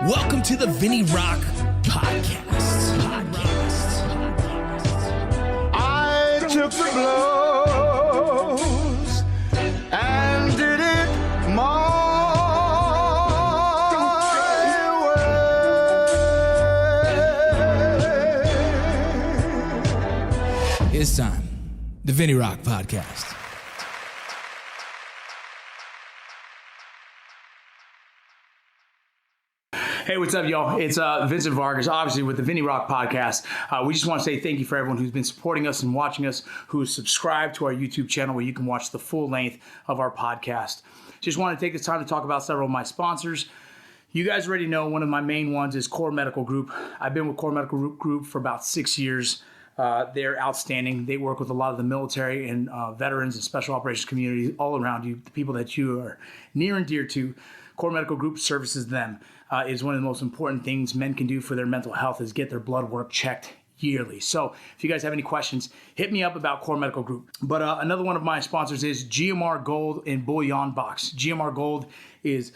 Welcome to the VinnyRoc podcast. I took the blows and did it my way. It's time. The VinnyRoc podcast. Hey, what's up, y'all? It's Vincent Vargas, obviously, with the VinnyRoc podcast. We just want to say thank you for everyone who's been supporting us and watching us, who's subscribed to our YouTube channel where you can watch the full length of our podcast. Just want to take this time to talk about several of my sponsors. You guys already know one of my main ones is Core Medical Group. I've been with Core Medical Group for about 6 years. They're outstanding. They work with a lot of the military and veterans and special operations communities all around you, the people that you are near and dear to. Core Medical Group services them. Is one of the most important things men can do for their mental health is get their blood work checked yearly. So if you guys have any questions, hit me up about Core Medical Group. But another one of my sponsors is GMR Gold and Bullion Box. GMR Gold is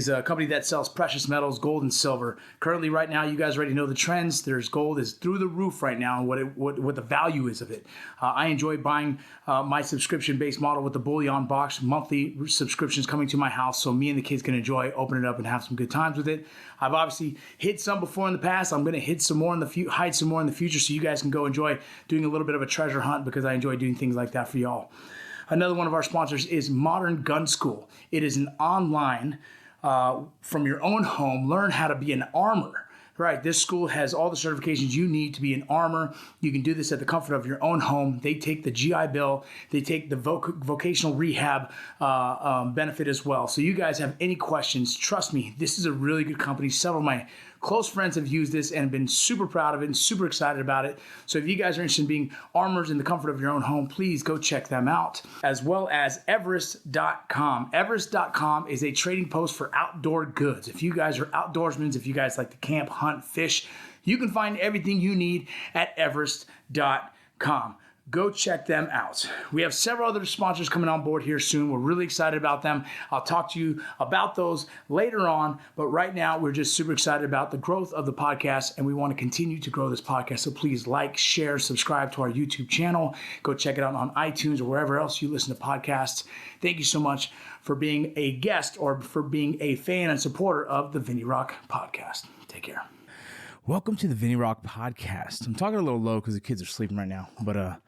a company that sells precious metals, gold and silver. Currently, right now, you guys already know the trends. There's gold is through the roof right now, and what the value is of it. I enjoy buying my subscription-based model with the Bullion Box, monthly subscriptions coming to my house, so me and the kids can enjoy, open it up, and have some good times with it. I've obviously hit some before in the past. I'm going to hit some more in the hide some more in the future, so you guys can go enjoy doing a little bit of a treasure hunt because I enjoy doing things like that for y'all. Another one of our sponsors is Modern Gun School. It is an online from your own home, learn how to be an armor. Right, this school has all the certifications you need to be an armor. You can do this at the comfort of your own home. They take the GI Bill. They take the vocational rehab benefit as well. So you guys have any questions, trust me, this is a really good company. Several of my close friends have used this and been super proud of it and super excited about it. So if you guys are interested in being armors in the comfort of your own home, please go check them out, as well as Everest.com. Everest.com is a trading post for outdoor goods. If you guys are outdoorsmen, if you guys like to camp, hunt, fish, you can find everything you need at Everest.com. Go check them out. We have several other sponsors coming on board here soon. We're really excited about them. I'll talk to you about those later on, but right now we're just super excited about the growth of the podcast, and we want to continue to grow this podcast. So please like, share, subscribe to our YouTube channel. Go check it out on iTunes or wherever else you listen to podcasts. Thank you so much for being a guest or for being a fan and supporter of the VinnyRoc podcast. Take care. Welcome to the VinnyRoc podcast. I'm talking a little low because the kids are sleeping right now. But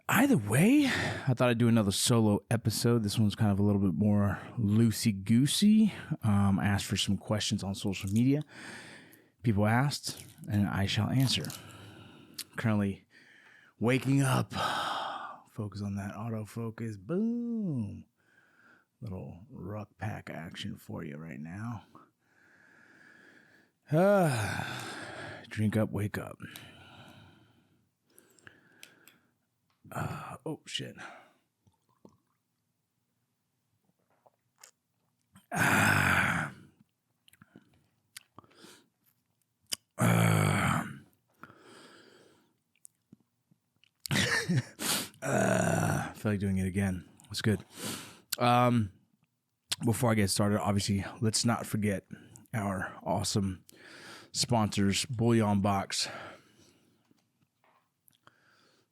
either way, I thought I'd do another solo episode. This one's kind of a little bit more loosey-goosey. I asked for some questions on social media. People asked, and I shall answer. Currently waking up. Focus on that autofocus. Boom. Little ruck pack action for you right now. Drink up, wake up. Oh, shit. I feel like doing it again. That's good. Before I get started, obviously, let's not forget our awesome sponsors, Bullion Box.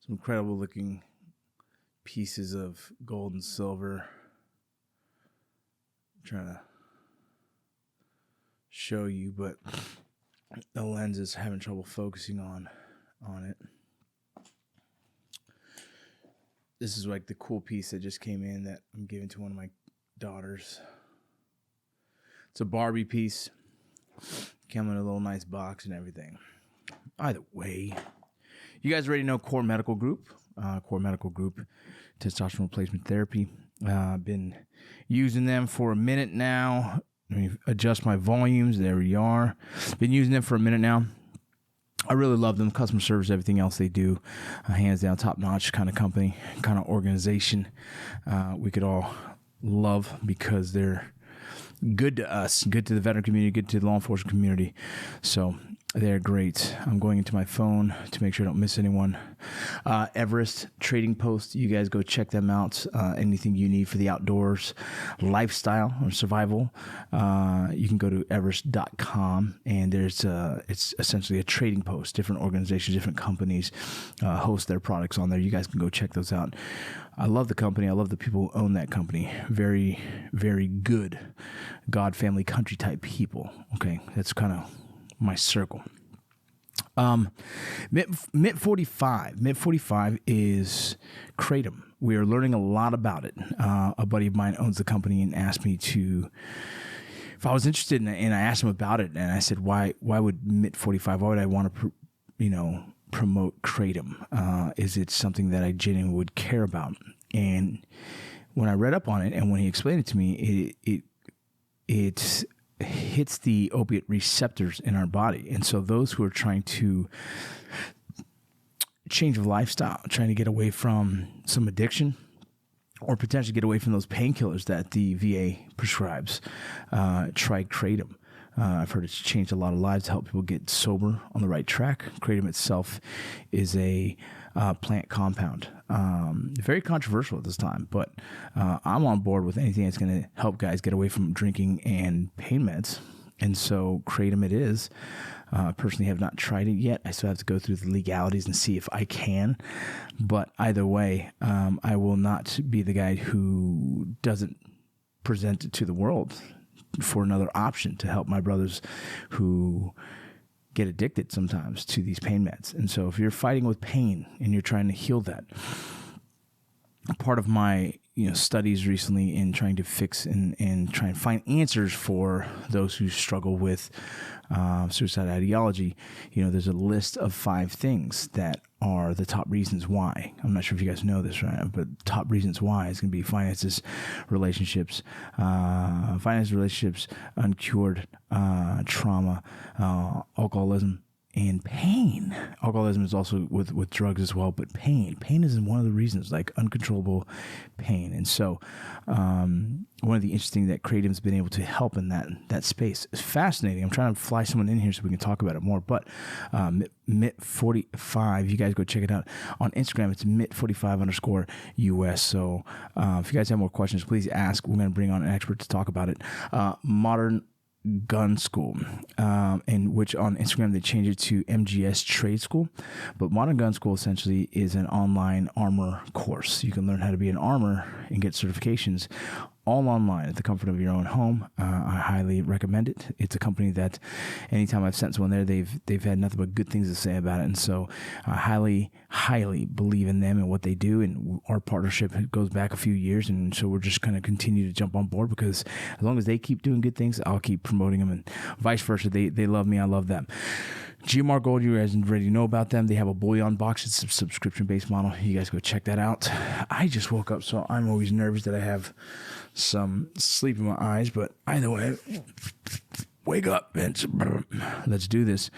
Some incredible looking pieces of gold and silver. I'm trying to show you, but the lens is having trouble focusing on it. This is like the cool piece that just came in that I'm giving to one of my daughters. It's a Barbie piece. Came in a little nice box and everything. Either way, you guys already know Core Medical Group. Core Medical Group, testosterone replacement therapy. I've been using them for a minute now. Let me adjust my volumes. There we are. Been using them for a minute now. I really love them. Customer service, everything else they do. Hands down, top-notch kind of company, kind of organization we could all love because they're good to us, good to the veteran community, good to the law enforcement community. So They're great. I'm going into my phone to make sure I don't miss anyone. Everest Trading Post. You guys go check them out. Anything you need for the outdoors, lifestyle, or survival, you can go to everest.com, and it's essentially a trading post. Different organizations, different companies host their products on there. You guys can go check those out. I love the company. I love the people who own that company. Very, very good God, family, country type people. Okay, that's kind of my circle. MIT 45. MIT 45 is Kratom. We are learning a lot about it. A buddy of mine owns the company and asked me if I was interested in it, and I asked him about it, and I said, why would MIT 45? Why would I want to, promote Kratom? Is it something that I genuinely would care about? And when I read up on it, and when he explained it to me, it hits the opiate receptors in our body. And so those who are trying to change of lifestyle, trying to get away from some addiction, or potentially get away from those painkillers that the VA prescribes, try Kratom. I've heard it's changed a lot of lives to help people get sober on the right track. Kratom itself is a plant compound. Very controversial at this time, but I'm on board with anything that's going to help guys get away from drinking and pain meds. And so Kratom it is. Personally have not tried it yet. I still have to go through the legalities and see if I can. But either way, I will not be the guy who doesn't present it to the world for another option to help my brothers who get addicted sometimes to these pain meds. And so if you're fighting with pain and you're trying to heal that, part of my studies recently in trying to fix and try and find answers for those who struggle with suicide ideology, there's a list of 5 things that are the top reasons why. I'm not sure if you guys know this, right? But top reasons why is going to be finances, relationships, uncured trauma, alcoholism, and pain. Alcoholism is also with drugs as well, but pain is one of the reasons, like uncontrollable pain. And so one of the interesting that Kratom's been able to help in that space is fascinating. I'm trying to fly someone in here so we can talk about it more, but MIT45, you guys go check it out. On Instagram, it's MIT45_US. So if you guys have more questions, please ask. We're going to bring on an expert to talk about it. Modern Gun School, in which on Instagram they changed it to MGS Trade School. But Modern Gun School essentially is an online armor course. You can learn how to be an armor and get certifications all online at the comfort of your own home. I highly recommend it. It's a company that anytime I've sent someone there, they've had nothing but good things to say about it. And so I highly believe in them and what they do. And our partnership goes back a few years. And so we're just going to continue to jump on board, because as long as they keep doing good things, I'll keep promoting them, and vice versa. They love me. I love them. GMR Gold, you guys already know about them. They have a bullion box. It's a subscription-based model. You guys go check that out. I just woke up, so I'm always nervous that I have some sleep in my eyes. But either way, wake up, Vince. Let's do this.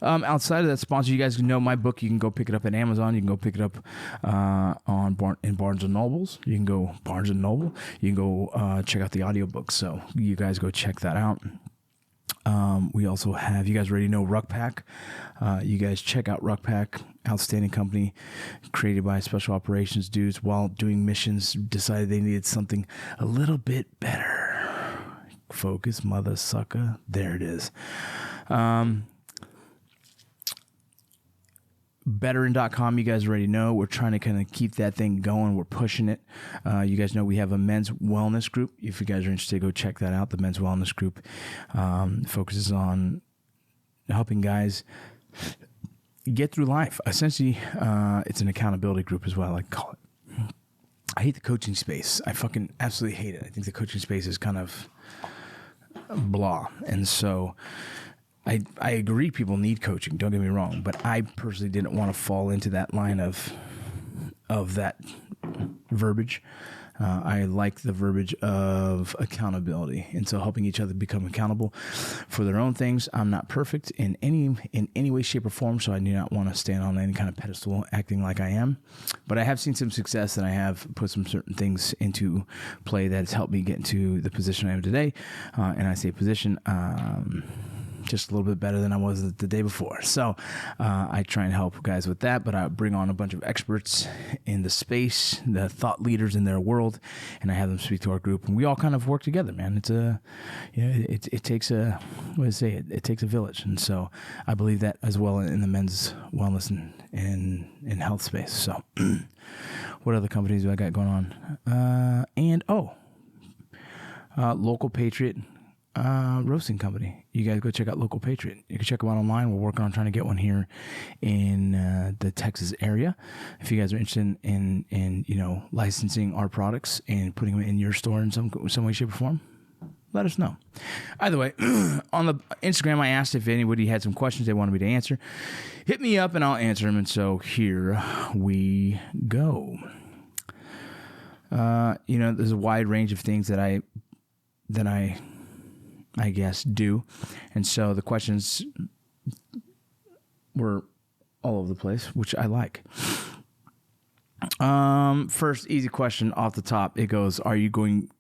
Outside of that sponsor, you guys know my book. You can go pick it up at Amazon. You can go pick it up in Barnes & Nobles. You can go Barnes & Noble. You can go check out the audiobook. So you guys go check that out. We also have, you guys already know Ruck Pack. You guys check out Ruck Pack, outstanding company created by special operations dudes while doing missions, decided they needed something a little bit better. Focus, mother sucker. There it is. Betterin.com, you guys already know. We're trying to kind of keep that thing going. We're pushing it. You guys know we have a men's wellness group. If you guys are interested, go check that out. The men's wellness group focuses on helping guys get through life. Essentially, it's an accountability group as well, I like to call it. I hate the coaching space. I fucking absolutely hate it. I think the coaching space is kind of blah. And so I agree people need coaching, don't get me wrong, but I personally didn't want to fall into that line of that verbiage. I like the verbiage of accountability, and so helping each other become accountable for their own things. I'm not perfect in any way, shape, or form, so I do not want to stand on any kind of pedestal acting like I am. But I have seen some success, and I have put some certain things into play that has helped me get into the position I am today. And I say position, just a little bit better than I was the day before. So I try and help guys with that, but I bring on a bunch of experts in the space, the thought leaders in their world, and I have them speak to our group, and we all kind of work together, man. It's it takes a, it takes a village, and so I believe that as well in the men's wellness and health space. So what other companies do I got going on? Local Patriot roasting company. You guys go check out Local Patriot. You can check them out online. We're working on trying to get one here in the Texas area. If you guys are interested in licensing our products and putting them in your store in some way, shape, or form, let us know. Either way, on the Instagram, I asked if anybody had some questions they wanted me to answer. Hit me up and I'll answer them. And so here we go. There's a wide range of things that I guess do. And so the questions were all over the place, which I like. First easy question off the top. It goes, are you going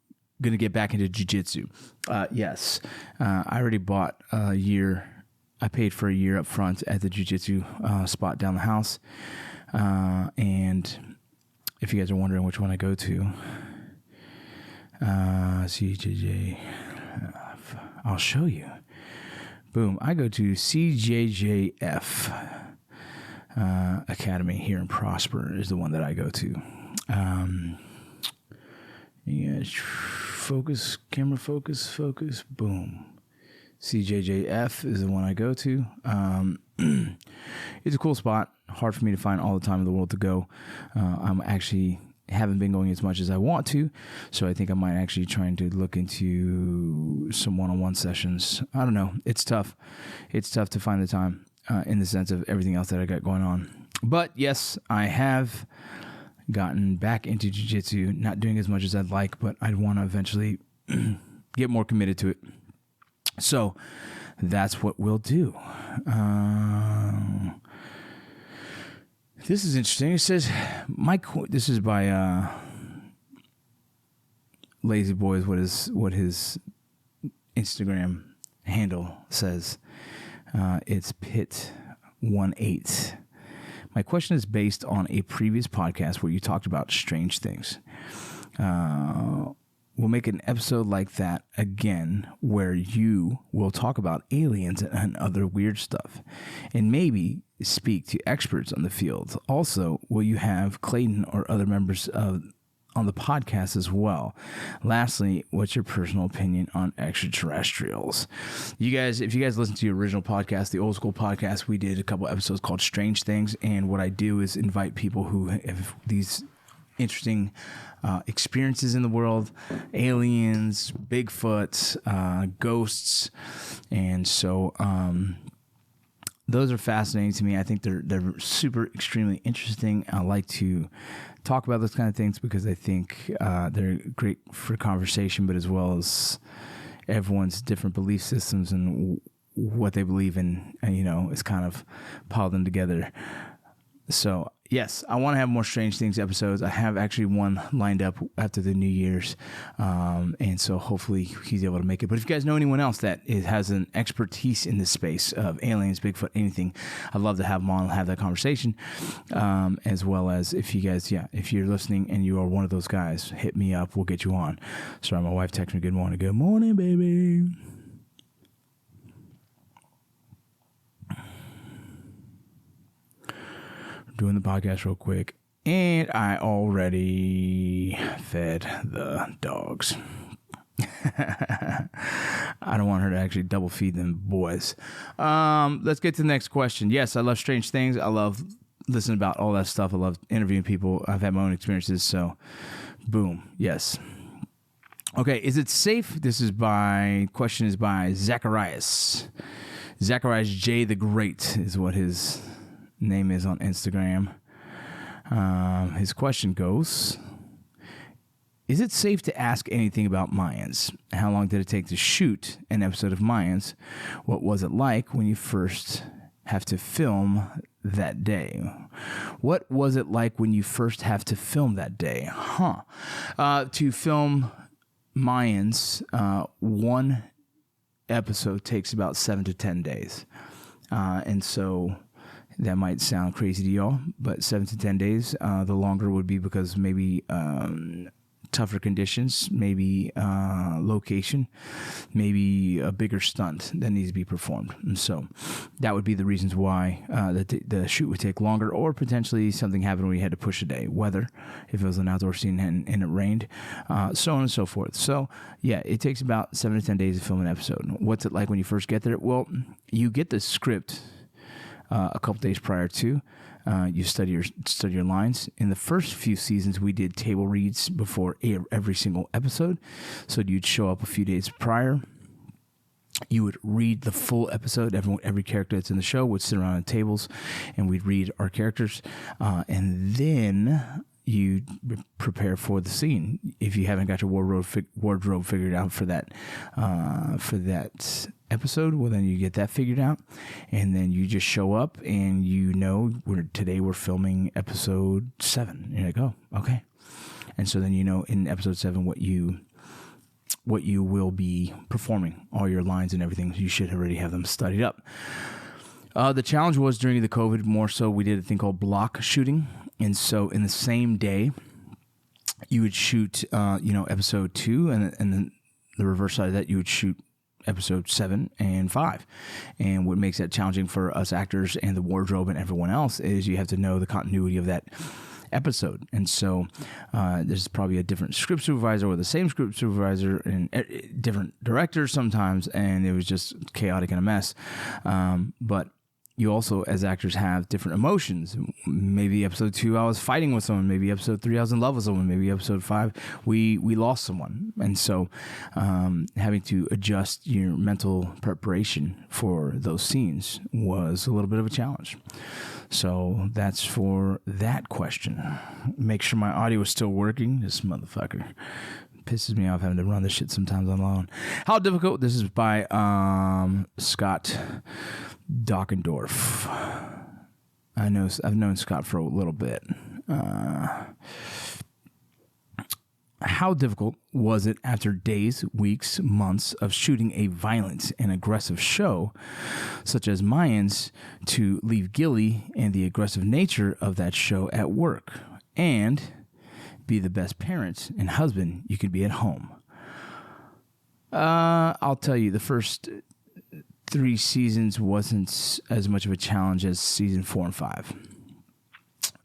to get back into jiu-jitsu? Yes. I already bought a year. I paid for a year up front at the jiu-jitsu spot down the house. And if you guys are wondering which one I go to, CJJ, I'll show you. Boom. I go to CJJF Academy here in Prosper is the one that I go to. Focus, camera focus. Boom. CJJF is the one I go to. It's a cool spot. Hard for me to find all the time in the world to go. I'm actually haven't been going as much as I want to, so I think I might actually trying to look into some one-on-one sessions. I don't know. It's tough. It's tough to find the time in the sense of everything else that I got going on. But yes, I have gotten back into jiu-jitsu, not doing as much as I'd like, but I'd want to eventually get more committed to it. So that's what we'll do. This is interesting. It says, this is by Lazy Boys, what his Instagram handle says. It's Pit18. My question is based on a previous podcast where you talked about strange things. We'll make an episode like that again where you will talk about aliens and other weird stuff and maybe speak to experts on the field. Also, will you have Clayton or other members on the podcast as well? Lastly, what's your personal opinion on extraterrestrials? You guys, if you guys listen to the original podcast, the old school podcast, we did a couple episodes called Strange Things. And what I do is invite people who have these interesting experiences in the world, aliens, Bigfoot, ghosts. And so those are fascinating to me. I think they're super extremely interesting. I like to talk about those kind of things because I think they're great for conversation, but as well as everyone's different belief systems and what they believe in, and, it's kind of piled them together. So yes, I want to have more Strange Things episodes. I have actually one lined up after the New Year's. And so hopefully he's able to make it. But if you guys know anyone else that has an expertise in this space of aliens, Bigfoot, anything, I'd love to have them on and have that conversation. As well as if you guys, if you're listening and you are one of those guys, hit me up. We'll get you on. Sorry, my wife texted me, good morning. Good morning, baby. Doing the podcast real quick, and I already fed the dogs. I don't want her to actually double feed them boys. Let's get to the next question. Yes, I love strange things. I love listening about all that stuff. I love interviewing people. I've had my own experiences, so boom. Yes. Okay, is it safe? Question is by Zacharias. Zacharias J. the Great is what his name is on Instagram. His question goes, is it safe to ask anything about Mayans? How long did it take to shoot an episode of Mayans? What was it like when you first have to film that day? What was it like when you first have to film that day? To film Mayans, one episode takes about 7 to 10 days. And so that might sound crazy to y'all, but 7 to 10 days. The longer would be because maybe tougher conditions, maybe location, maybe a bigger stunt that needs to be performed. And so that would be the reasons why the shoot would take longer, or potentially something happened where you had to push a day, weather, if it was an outdoor scene and it rained, so on and so forth. So yeah, it takes about 7 to 10 days to film an episode. What's it like when you first get there? Well, you get the script a couple days prior to. You study your lines. In the first few seasons, we did table reads before every single episode. So you'd show up a few days prior. You would read the full episode. Every character that's in the show would sit around at tables, and we'd read our characters. And then you prepare for the scene. If you haven't got your wardrobe figured out for that episode, well, then you get that figured out, and then you just show up, and today we're filming episode 7. You're like, oh, okay. And so then in episode 7 what you will be performing, all your lines and everything. You should already have them studied up. The challenge was during the COVID, more so we did a thing called block shooting. And so in the same day, you would shoot, episode 2, and then the reverse side of that, you would shoot episode 7 and 5. And what makes that challenging for us actors and the wardrobe and everyone else is you have to know the continuity of that episode. And so there's probably a different script supervisor or the same script supervisor and different directors sometimes, and it was just chaotic and a mess. But you also, as actors, have different emotions. Maybe episode 2, I was fighting with someone. Maybe episode 3, I was in love with someone. Maybe episode 5, we lost someone. And so having to adjust your mental preparation for those scenes was a little bit of a challenge. So that's for that question. Make sure my audio is still working. This motherfucker pisses me off having to run this shit sometimes on my own. How difficult? This is by Scott Dockendorf. I've known Scott for a little bit. How difficult was it after days, weeks, months of shooting a violent and aggressive show, such as Mayans, to leave Gilly and the aggressive nature of that show at work, and be the best parent and husband you could be at home? I'll tell you, the first 3 seasons wasn't as much of a challenge as season 4 and 5.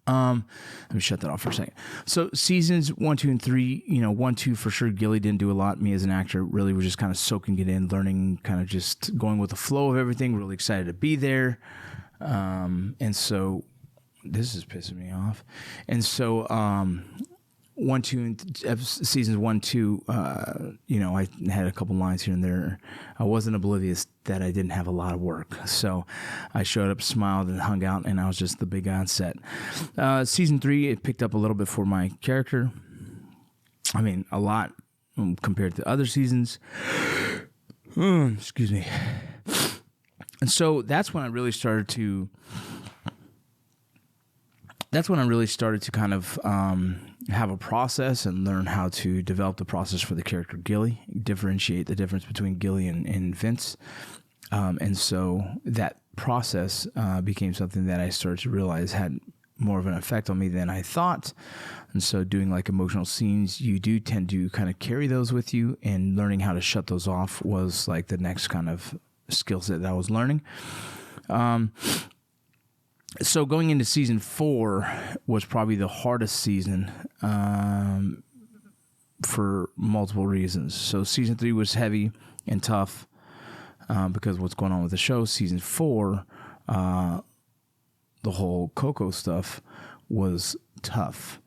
Let me shut that off for a second. So seasons 1, 2, and 3, 1, 2 for sure, Gilly didn't do a lot. Me as an actor really was just kind of soaking it in, learning, kind of just going with the flow of everything. Really excited to be there. And so this is pissing me off. And so 1, 2, and seasons 1, 2, I had a couple lines here and there. I wasn't oblivious that I didn't have a lot of work. So I showed up, smiled, and hung out, and I was just the big guy on set. Season 3, it picked up a little bit for my character. I mean, a lot compared to other seasons. Excuse me. And so that's when I really started to kind of have a process and learn how to develop the process for the character Gilly, differentiate the difference between Gilly and Vince. And so that process became something that I started to realize had more of an effect on me than I thought. And so doing like emotional scenes, you do tend to kind of carry those with you, and learning how to shut those off was like the next kind of skill set that I was learning. So going into season 4 was probably the hardest season for multiple reasons. So season 3 was heavy and tough because of what's going on with the show. Season 4, the whole Coco stuff was tough,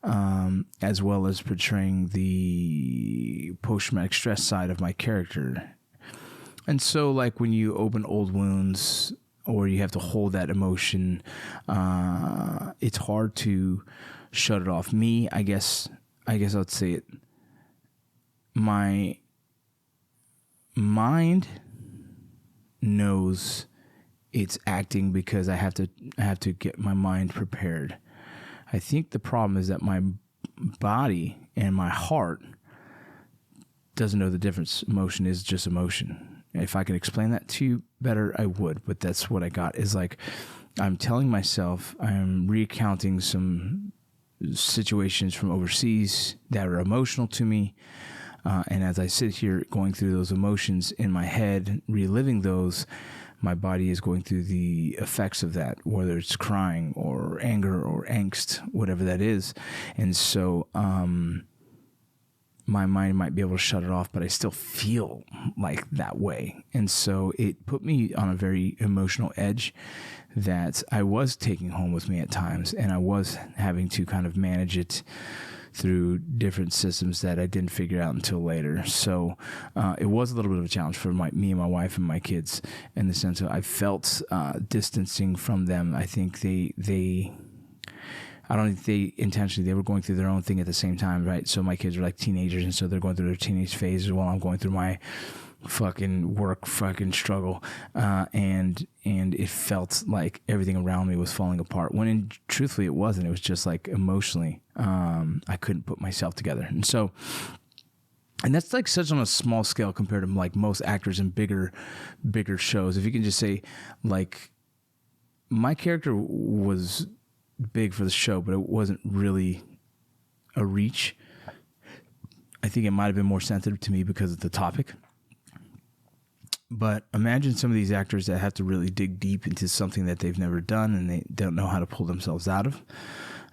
as well as portraying the post-traumatic stress side of my character. And so like when you open old wounds, or you have to hold that emotion, it's hard to shut it off. Me, I guess I'd say it. My mind knows it's acting because I have to get my mind prepared. I think the problem is that my body and my heart doesn't know the difference. Emotion is just emotion. If I could explain that to you better, I would. But that's what I got is like I'm telling myself I'm recounting some situations from overseas that are emotional to me. And as I sit here going through those emotions in my head, reliving those, my body is going through the effects of that, whether it's crying or anger or angst, whatever that is. And so my mind might be able to shut it off, but I still feel like that way. And so it put me on a very emotional edge that I was taking home with me at times, and I was having to kind of manage it through different systems that I didn't figure out until later. So it was a little bit of a challenge for me and my wife and my kids in the sense that I felt distancing from them. I think I don't think they intentionally, they were going through their own thing at the same time, right? So my kids are like teenagers, and so they're going through their teenage phases while I'm going through my fucking work struggle. And it felt like everything around me was falling apart when truthfully it wasn't. It was just like emotionally, I couldn't put myself together. And so, and that's like such on a small scale compared to like most actors in bigger shows. If you can just say like my character was big for the show, but it wasn't really a reach. I think it might have been more sensitive to me because of the topic. But imagine some of these actors that have to really dig deep into something that they've never done and they don't know how to pull themselves out of.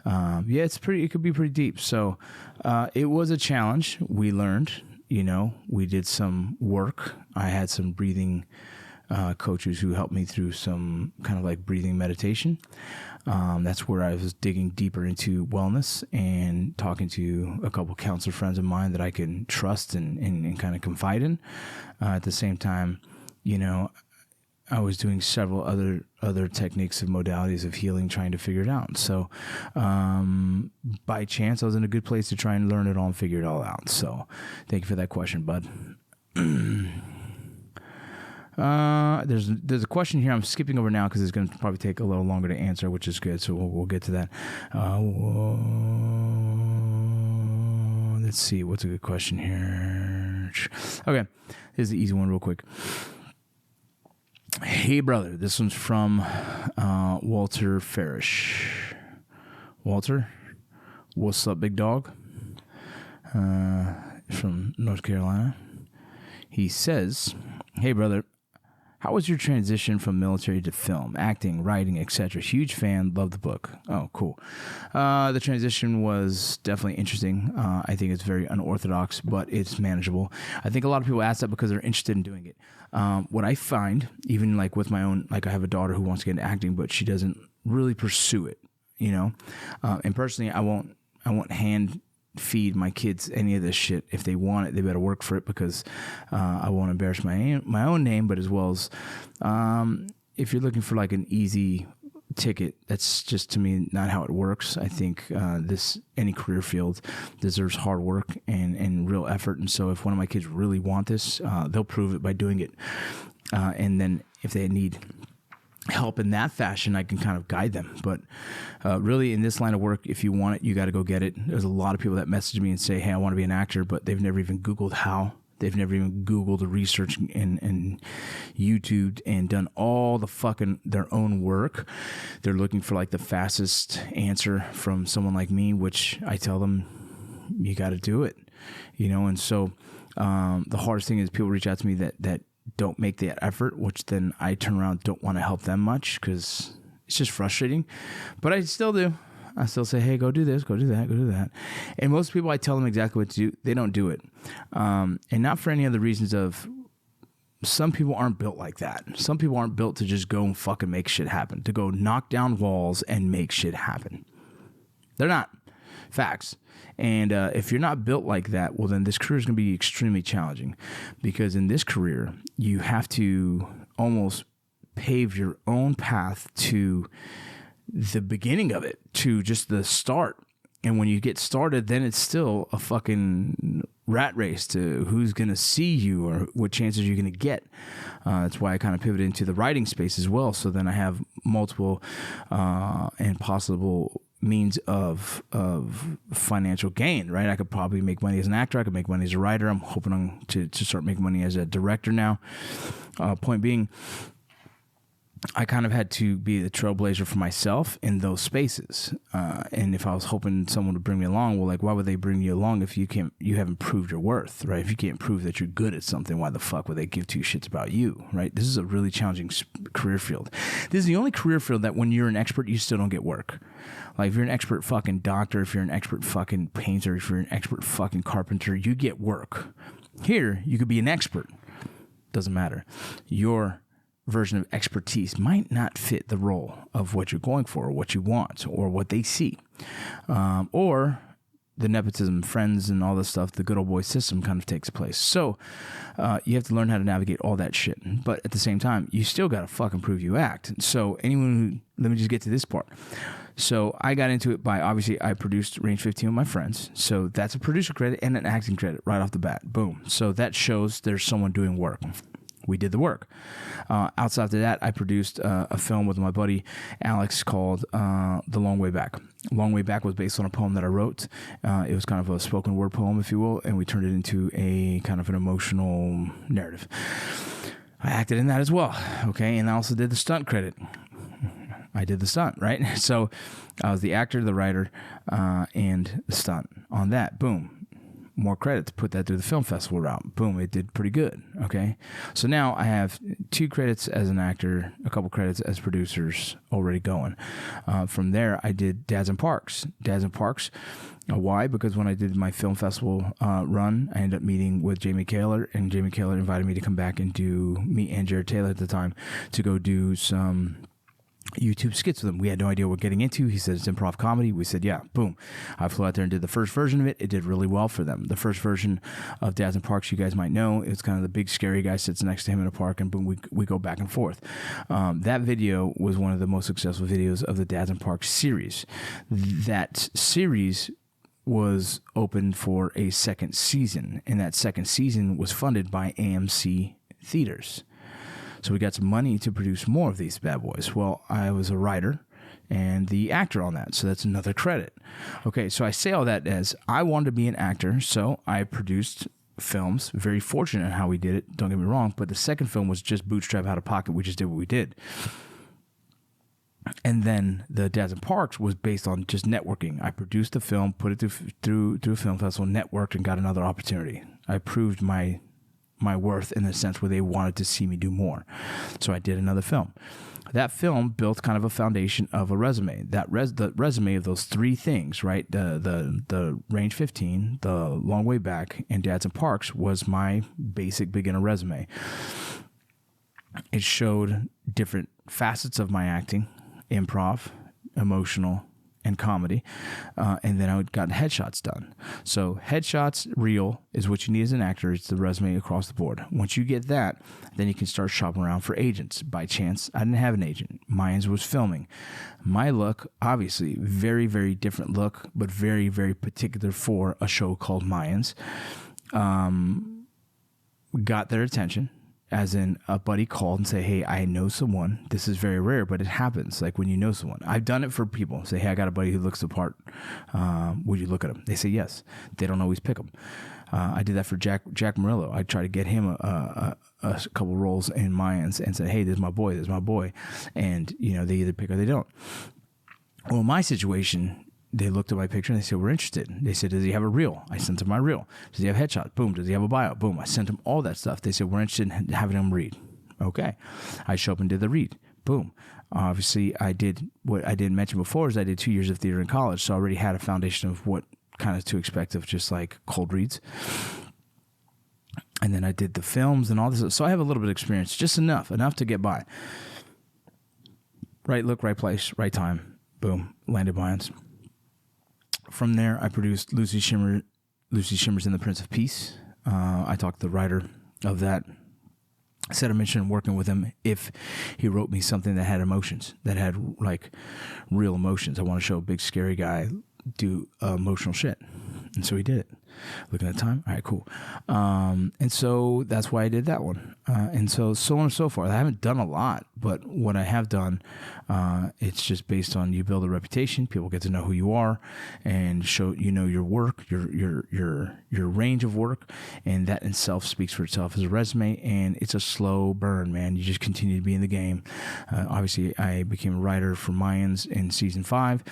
It could be pretty deep. So it was a challenge. We learned, we did some work. I had some breathing coaches who helped me through some kind of like breathing meditation. That's where I was digging deeper into wellness and talking to a couple counselor friends of mine that I can trust and kind of confide in. At the same time, I was doing several other techniques of modalities of healing, trying to figure it out. So by chance, I was in a good place to try and learn it all and figure it all out. So thank you for that question, bud. There's a question here I'm skipping over now because it's going to probably take a little longer to answer, which is good. So we'll get to that. Let's see. What's a good question here? Okay. Here's the easy one real quick. Hey, brother. This one's from Walter Farish. Walter, what's up, big dog? From North Carolina. He says, hey, brother. How was your transition from military to film, acting, writing, etc.? Huge fan, love the book. Oh, cool. The transition was definitely interesting. I think it's very unorthodox, but it's manageable. I think a lot of people ask that because they're interested in doing it. What I find, even like with my own, like I have a daughter who wants to get into acting, but she doesn't really pursue it, And personally, I won't hand feed my kids any of this shit. If they want it, they better work for it because I won't embarrass my own name, but as well as if you're looking for like an easy ticket, that's just to me not how it works. I think any career field deserves hard work and real effort. And so if one of my kids really want this, they'll prove it by doing it. And then if they need help in that fashion, I can kind of guide them. But really in this line of work, if you want it, you got to go get it. There's a lot of people that message me and say, hey, I want to be an actor, but they've never even Googled how. They've never even Googled the research and YouTubed and done all the fucking their own work. They're looking for like the fastest answer from someone like me, which I tell them, you got to do it, And so the hardest thing is people reach out to me that don't make that effort, which then I turn around, don't want to help them much because it's just frustrating. But I still do. I still say, hey, go do this, go do that, go do that. And most people, I tell them exactly what to do. They don't do it. And not for any other reasons of some people aren't built like that. Some people aren't built to just go and fucking make shit happen, to go knock down walls and make shit happen. They're not. Facts. And if you're not built like that, well, then this career is going to be extremely challenging because in this career, you have to almost pave your own path to the beginning of it, to just the start. And when you get started, then it's still a fucking rat race to who's going to see you or what chances you're going to get. That's why I kind of pivoted into the writing space as well. So then I have multiple and possible means of financial gain, right? I could probably make money as an actor. I could make money as a writer. I'm hoping to start making money as a director now. Point being, I kind of had to be the trailblazer for myself in those spaces. And if I was hoping someone would bring me along, well, like, why would they bring you along if you haven't proved your worth, right? If you can't prove that you're good at something, why the fuck would they give two shits about you, right? This is a really challenging career field. This is the only career field that when you're an expert, you still don't get work. Like, if you're an expert fucking doctor, if you're an expert fucking painter, if you're an expert fucking carpenter, you get work. Here, you could be an expert. Doesn't matter. Your version of expertise might not fit the role of what you're going for or what you want or what they see. Or the nepotism, friends and all this stuff, the good old boy system kind of takes place. So you have to learn how to navigate all that shit. But at the same time, you still got to fucking prove you act. So let me just get to this part. So I got into it by, obviously, I produced Range 15 with my friends. So that's a producer credit and an acting credit right off the bat. Boom. So that shows there's someone doing work. We did the work. Outside of that, I produced a film with my buddy Alex called The Long Way Back. Long Way Back was based on a poem that I wrote. It was kind of a spoken word poem, if you will, and we turned it into a kind of an emotional narrative. I acted in that as well, okay? And I also did the stunt credit. I did the stunt, right? So I was the actor, the writer, and the stunt on that. Boom. More credits, put that through the film festival route. Boom, it did pretty good. Okay. So now I have 2 credits as an actor, a couple credits as producers already going. From there, I did Dads and Parks. Dads and Parks. Why? Because when I did my film festival run, I ended up meeting with Jamie Kaler, and Jamie Kaler invited me to come back and me and Jared Taylor at the time to go do some YouTube skits with him. We had no idea what we're getting into. He said it's improv comedy. We said, yeah, boom. I flew out there and did the first version of it. It did really well for them. The first version of Dads and Parks, you guys might know, it's kind of the big scary guy sits next to him in a park, and boom, we go back and forth. That video was one of the most successful videos of the Dads and Parks series. That series was open for a second season, and that second season was funded by AMC Theaters. So we got some money to produce more of these bad boys. Well, I was a writer and the actor on that, so that's another credit. Okay, so I say all that as I wanted to be an actor, so I produced films. Very fortunate in how we did it, don't get me wrong, but the second film was just bootstrap out of pocket. We just did what we did. And then the Dads and Parks was based on just networking. I produced the film, put it through a film festival, networked, and got another opportunity. I proved my worth in the sense where they wanted to see me do more. So I did another film. That film built kind of a foundation of a resume. The resume of those 3 things, right? The Range 15, the Long Way Back, and Dads and Parks was my basic beginner resume. It showed different facets of my acting, improv, emotional, and comedy, and then I got headshots done. So headshots, reel, is what you need as an actor. It's the resume across the board. Once you get that, then you can start shopping around for agents. By chance, I didn't have an agent. Mayans was filming. My look, obviously, very, very different look, but very, very particular for a show called Mayans. Got their attention. As in, a buddy called and say, hey, I know someone. This is very rare, but it happens. Like when you know someone. I've done it for people. Say, hey, I got a buddy who looks the part. Would you look at him? They say yes. They don't always pick him. I did that for Jack Murillo. I tried to get him a couple roles in Mayans and said, hey, this is my boy. And, they either pick or they don't. Well, my situation, they looked at my picture and they said, we're interested. They said, does he have a reel? I sent him my reel. Does he have headshots? Boom. Does he have a bio? Boom. I sent him all that stuff. They said, we're interested in having him read. Okay. I show up and did the read. Boom. Obviously, I did what I didn't mention before is I did 2 years of theater in college. So I already had a foundation of what kind of to expect of just like cold reads. And then I did the films and all this. So I have a little bit of experience, just enough to get by. Right look, right place, right time. Boom. Landed Mayans. From there, I produced Lucy Shimmers and the Prince of Peace. I talked to the writer of that. I said I'm interested in working with him if he wrote me something that had emotions, that had like real emotions. I want to show a big scary guy do emotional shit. And so he did it. Looking at the time. All right, cool. And so that's why I did that one. And so on and so forth. I haven't done a lot, but what I have done, it's just based on you build a reputation. People get to know who you are and show your work, your range of work, and that in itself speaks for itself as a resume. And it's a slow burn, man. You just continue to be in the game. Obviously, I became a writer for Mayans in season 5.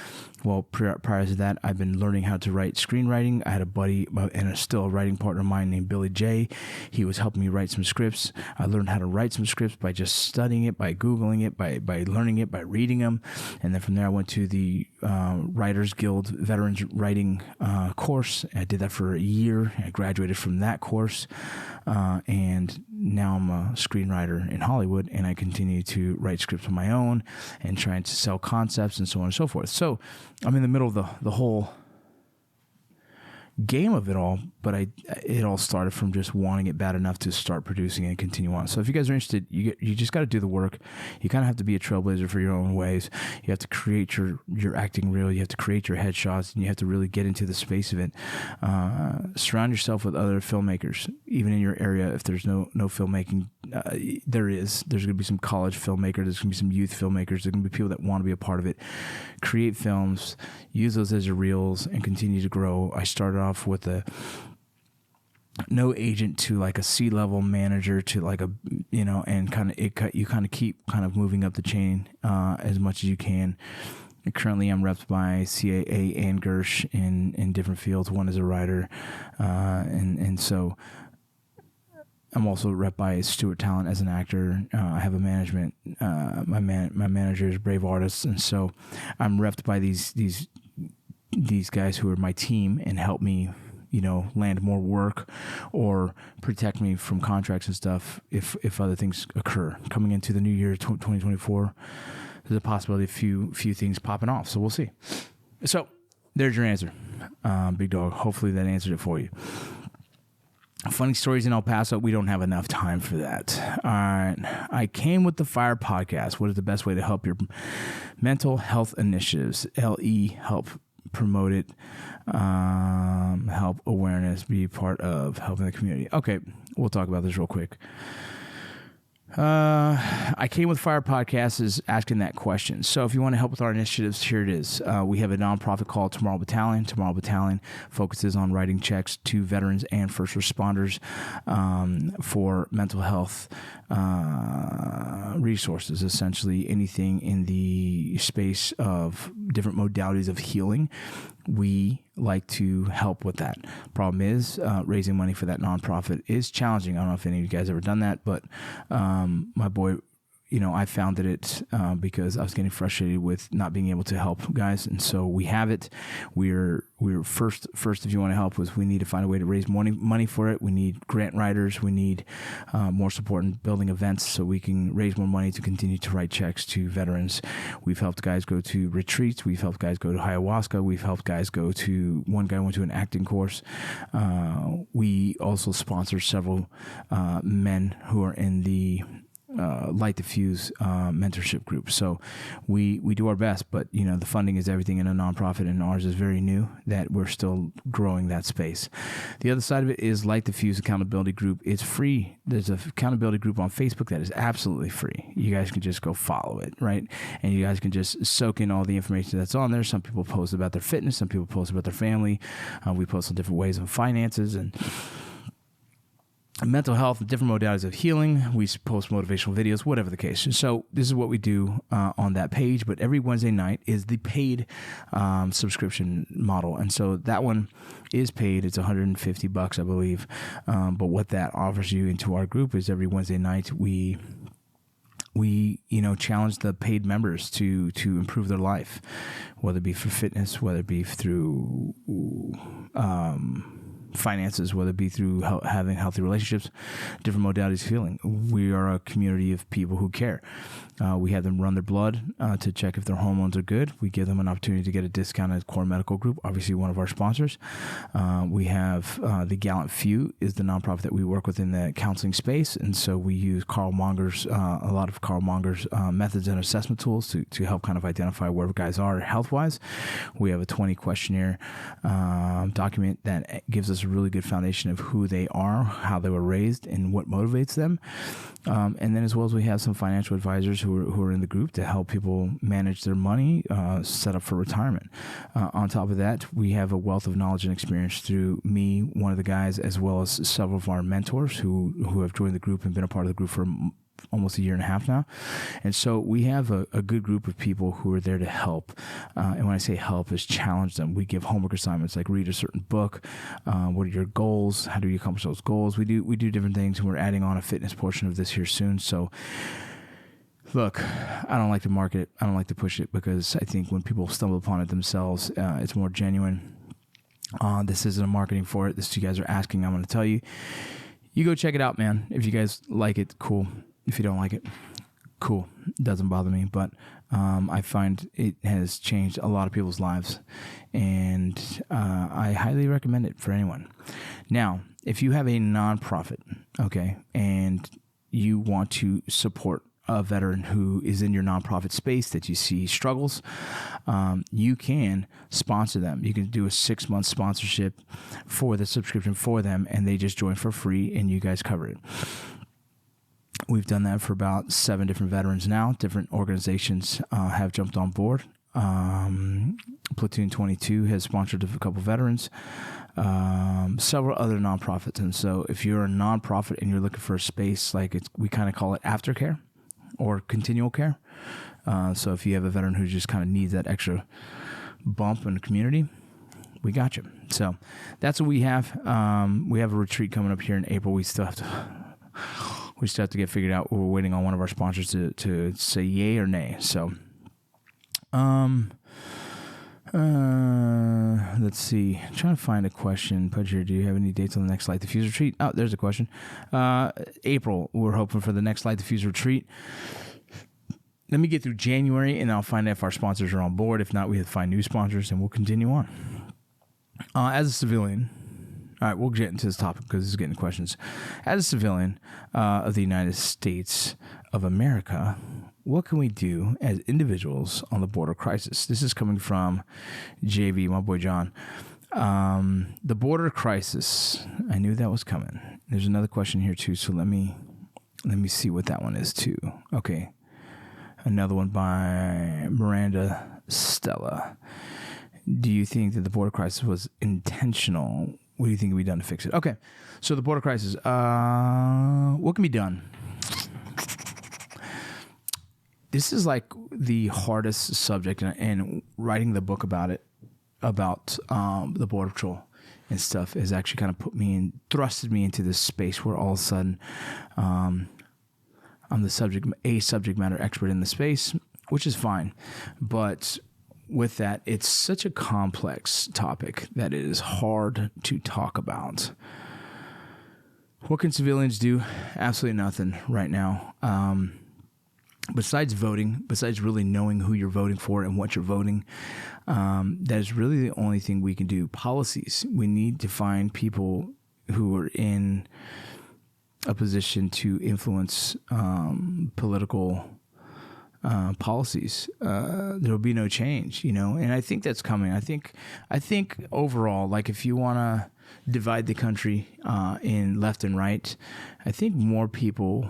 Well, prior to that, I've been learning how to write screenwriting. I had a buddy and still a writing partner of mine named Billy J. He was helping me write some scripts. I learned how to write some scripts by just studying it, by Googling it, by learning it, by reading them. And then from there, I went to the Writers Guild Veterans Writing course. I did that for a year. I graduated from that course. And now I'm a screenwriter in Hollywood, and I continue to write scripts on my own and trying to sell concepts and so on and so forth. So I'm in the middle of the whole game of it all, but it all started from just wanting it bad enough to start producing and continue on. So if you guys are interested, you just got to do the work. You kind of have to be a trailblazer for your own ways. You have to create your acting reel. You have to create your headshots, and you have to really get into the space of it. Surround yourself with other filmmakers, even in your area. If there's no filmmaking, there's going to be some college filmmakers. There's going to be some youth filmmakers. There's going to be people that want to be a part of it. Create films, use those as your reels, and continue to grow. I started off with no agent to like a C-level manager to like a, and you kind of keep kind of moving up the chain as much as you can. And currently I'm repped by CAA and Gersh in different fields. One is a writer, and so I'm also repped by Stewart Talent as an actor. I have a management. My manager is Brave Artists, and so I'm repped by these guys who are my team and help me, land more work or protect me from contracts and stuff if other things occur. Coming into the new year, 2024, there's a possibility of few things popping off. So we'll see. So there's your answer, big dog. Hopefully that answered it for you. Funny stories in El Paso. We don't have enough time for that. All right. I came with the Fire podcast. What is the best way to help your mental health initiatives? LE, help promote it, help awareness, be part of helping the community. Okay, we'll talk about this real quick. I came with Fire Podcast is asking that question. So if you want to help with our initiatives, here it is. We have a nonprofit called Tomorrow Battalion. Tomorrow Battalion focuses on writing checks to veterans and first responders for mental health resources, essentially anything in the space of different modalities of healing. We like to help with that. Problem is, raising money for that nonprofit is challenging. I don't know if any of you guys ever done that, but my boy, I founded it because I was getting frustrated with not being able to help guys, and so we have it. We're first. If you want to help, we need to find a way to raise money for it. We need grant writers. We need more support in building events so we can raise more money to continue to write checks to veterans. We've helped guys go to retreats. We've helped guys go to ayahuasca. We've helped guys go to. One guy went to an acting course. We also sponsor several men who are in the Light Diffuse mentorship group. So we do our best, but the funding is everything in a nonprofit, and ours is very new, that we're still growing that space. The other side of it is Light Diffuse Accountability Group. It's free. There's an accountability group on Facebook that is absolutely free. You guys can just go follow it, right? And you guys can just soak in all the information that's on there. Some people post about their fitness. Some people post about their family. We post on different ways of finances and mental health, different modalities of healing. We post motivational videos, whatever the case. So this is what we do on that page. But every Wednesday night is the paid subscription model, and so that one is paid. It's $150, I believe. But what that offers you into our group is every Wednesday night we challenge the paid members to improve their life, whether it be for fitness, whether it be through finances, whether it be through having healthy relationships, different modalities of healing. We are a community of people who care. We have them run their blood to check if their hormones are good. We give them an opportunity to get a discounted Core Medical Group, obviously one of our sponsors. We have the Gallant Few is the nonprofit that we work with in the counseling space, and so we use a lot of Carl Monger's methods and assessment tools to help kind of identify where guys are health-wise. We have a 20 questionnaire document that gives us us a really good foundation of who they are, how they were raised, and what motivates them. And then as well as we have some financial advisors who are in the group to help people manage their money, set up for retirement. On top of that, we have a wealth of knowledge and experience through me, one of the guys, as well as several of our mentors who have joined the group and been a part of the group for almost a year and a half now. And so we have a good group of people who are there to help. And when I say help, is challenge them. We give homework assignments like read a certain book. What are your goals? How do you accomplish those goals? We do different things, and we're adding on a fitness portion of this here soon. So look, I don't like to market it. I don't like to push it, because I think when people stumble upon it themselves, it's more genuine. This isn't a marketing for it. This you guys are asking. I'm going to tell you. You go check it out, man. If you guys like it, cool. If you don't like it, cool. It doesn't bother me. But I find it has changed a lot of people's lives, and I highly recommend it for anyone. Now, if you have a nonprofit, okay, and you want to support a veteran who is in your nonprofit space that you see struggles, you can sponsor them. You can do a 6-month sponsorship for the subscription for them, and they just join for free, and you guys cover it. We've done that for about 7 different veterans now. Different organizations have jumped on board. Platoon 22 has sponsored a couple veterans, several other nonprofits. And so if you're a nonprofit and you're looking for a space, we kind of call it aftercare or continual care. So if you have a veteran who just kind of needs that extra bump in the community, we got you. So that's what we have. We have a retreat coming up here in April. We still have to get figured out. We're waiting on one of our sponsors to say yay or nay. So, let's see. I'm trying to find a question. Pudger, do you have any dates on the next Light the Fuse retreat? Oh, there's a question. April, we're hoping for the next Light the Fuse retreat. Let me get through January, and I'll find out if our sponsors are on board. If not, we have to find new sponsors, and we'll continue on. As a civilian, all right, we'll get into this topic because this is getting questions. As a civilian of the United States of America, what can we do as individuals on the border crisis? This is coming from JV, my boy John. The border crisis. I knew that was coming. There's another question here too, so let me see what that one is too. Okay, another one by Miranda Stella. Do you think that the border crisis was intentional? What do you think can be done to fix it? Okay, so the border crisis. What can be done? This is like the hardest subject, and writing the book about it, about the Border Patrol and stuff, has actually kind of thrusted me into this space where all of a sudden I'm the subject matter expert in the space, which is fine. But with that, it's such a complex topic that it is hard to talk about. What can civilians do? Absolutely nothing right now. Besides voting, besides really knowing who you're voting for and what you're voting, that is really the only thing we can do. Policies. We need to find people who are in a position to influence political policies. There will be no change, and I think that's coming. I think overall, like if you want to divide the country in left and right, I think more people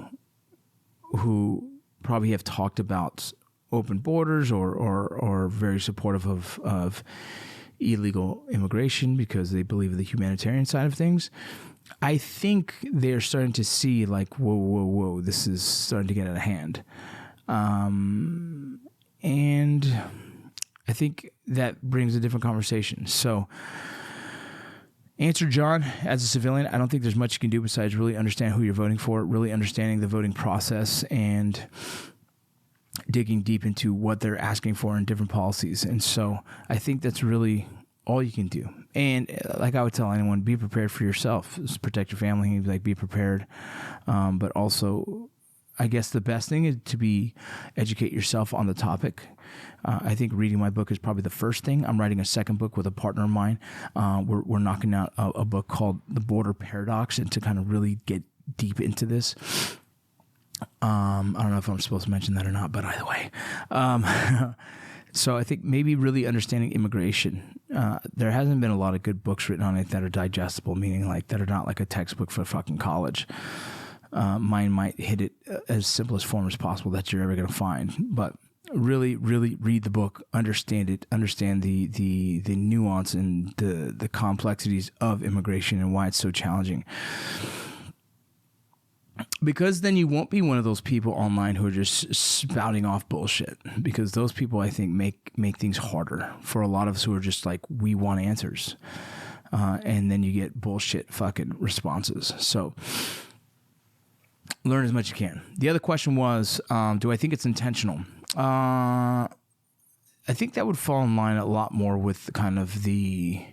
who probably have talked about open borders or very supportive of illegal immigration because they believe in the humanitarian side of things. I think they're starting to see like, whoa, this is starting to get out of hand. And I think that brings a different conversation. So, answer John, as a civilian, I don't think there's much you can do besides really understand who you're voting for, really understanding the voting process, and digging deep into what they're asking for in different policies. And so I think that's really all you can do. And like I would tell anyone, be prepared for yourself. Just protect your family, be prepared. But also, I guess the best thing is to educate yourself on the topic. I think reading my book is probably the first thing. I'm writing a second book with a partner of mine. We're knocking out a book called The Border Paradox, and to kind of really get deep into this. I don't know if I'm supposed to mention that or not, but either way, So I think maybe really understanding immigration. There hasn't been a lot of good books written on it that are digestible, meaning like that are not like a textbook for fucking college. Mine might hit it as simplest form as possible that you're ever going to find, but really, really read the book, understand it, understand the nuance and the complexities of immigration and why it's so challenging. Because then you won't be one of those people online who are just spouting off bullshit. Because those people, I think, make things harder for a lot of us who are just like, we want answers. And then you get bullshit fucking responses. So learn as much as you can. The other question was, do I think it's intentional? I think that would fall in line a lot more with kind of the...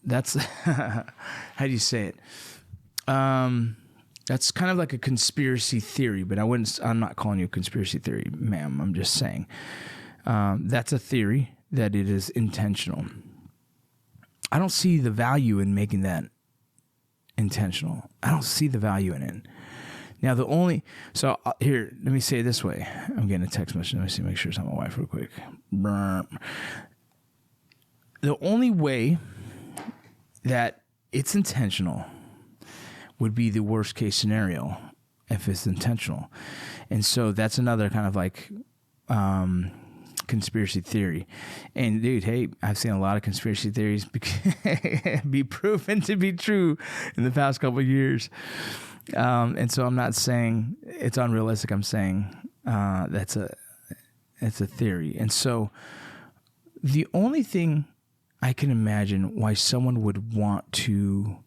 that's how do you say it? That's kind of like a conspiracy theory, but I'm not calling you a conspiracy theory, ma'am. I'm just saying that's a theory that it is intentional. I don't see the value in making that intentional. I don't see the value in it. Now here, let me say it this way. I'm getting a text message. Let me see, make sure it's not my wife real quick. The only way that it's intentional would be the worst case scenario if it's intentional. And so that's another kind of like conspiracy theory. And dude, hey, I've seen a lot of conspiracy theories be proven to be true in the past couple of years. And so I'm not saying it's unrealistic. I'm saying it's a theory. And so the only thing I can imagine why someone would want to